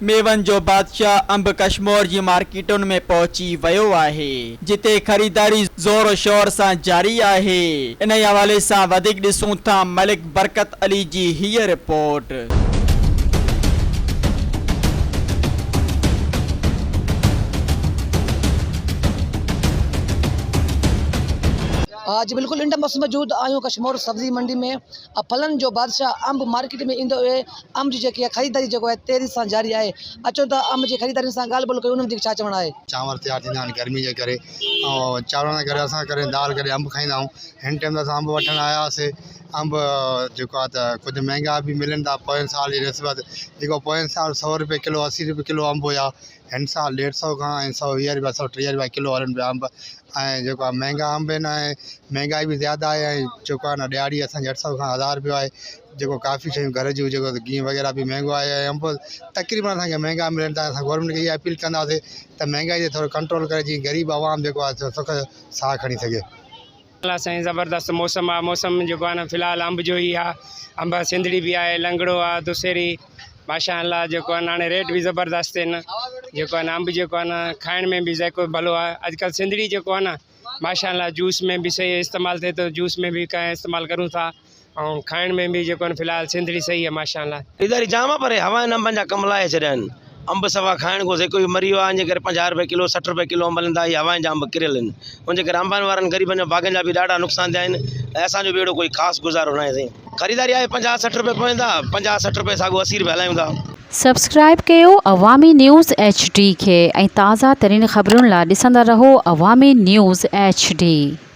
Maven जो बादशाह अंब कश्मीर जी मार्केटुनि में पहुची वियो आहे, जिते ख़रीदारी ज़ोर शोर सां जारी आहे। इन हवाले सां वधीक ॾिसूं था मलिक बरकत अली जी हीअ रिपोर्ट। आज बिल्कुल इंड मौसम मौजूद आयूं कश्मीर सब्जी मंडी में। फलन जो बादशाह अंब मार्केट में इंदो हुए। अंब जी जेकी खरीदारी जो है तेज़ी से जारी है। अचो तो अंब की खरीदारी से गाल बोल कयूं, उन्हनि जी छा चवणु आहे। चांवर तैयार थींदा आहिनि गर्मी जे करे, ऐं चांवरनि जे करे असां करे दाल करे अंब खाईंदा आहियूं। हिन टाइम असां अंब वठणु आया हुआसीं। अंब जेको आहे त कुझु महांगा बि मिलनि था। पोयनि साल जी निस्बत जेको पोयनि साल 100 रुपए किलो 80 रुपए किलो अंब हुया, हिन साल 150 खां 120 रुपया 130 रुपया किलो हलनि पिया अंब। ऐं जेको आहे महांगा अंब आहिनि, ऐं महांगाई बि ज़्यादा आहे। ऐं जेको आहे न ॾियारी असांजी 800 खां 1000 रुपयो आहे। जेको काफ़ी शयूं घर जूं जेको गिह वग़ैरह बि महांगो आहे। ऐं अंब तक़रीबन असांखे महांगा मिलनि था। असां गवर्नमेंट खे इहा अपील कंदासीं त महांगाई ते थोरो कंट्रोल करे, जीअं ग़रीब आवाम जेको आहे सुख साह खणी सघे। साईं ज़बरदस्त मौसम आहे। मौसम जेको आहे न फ़िलहालु अंब जो ई आहे। अंब सिंधड़ी बि आहे, लंगड़ो आहे, दुसेरी माशाअल्लाह जेको आहे न हाणे रेट बि ज़बरदस्त आहिनि। जेको आहे न अंब जेको आहे न खाइण में बि ज़ाइक़ो भलो आहे। अॼुकल्ह सिंधड़ी जेको आहे न माशाअल्लाह जूस में बि सही इस्तेमालु थिए थो। जूस में बि कंहिं इस्तेमालु करूं था, ऐं खाइण में बि जेको आहे न फ़िलहालु सिंधड़ी सही आहे माशाअल्लाह। ख़रीदारी जाम आहे, पर हवा अंबनि जा कम लाहे छॾिया आहिनि। अंब सवा खाइण घुरिजे, कोई मरी वियो आहे हिन जे करे 50 रुपए किलो 60 रुपए किलो अंब हलंदा। इहे हवाउनि जा अंब किरियल आहिनि, उनजे करे अंबनि वारनि ग़रीबनि जो बाग़नि जा बि ॾाढा नुक़सान थिया आहिनि। ऐं असांजो बि अहिड़ो कोई ख़ासि गुज़ारो न आहे साईं। ख़रीदारी आहे 50-60 रुपए पवंदा, 50-60 रुपए साॻो 80 रुपए हलायूं था। सब्सक्राइब कयो अवामी न्यूज़ HD खे ऐं ताज़ा तरीन ख़बरुनि लाइ ॾिसंदा रहो अवामी न्यूज़ HD।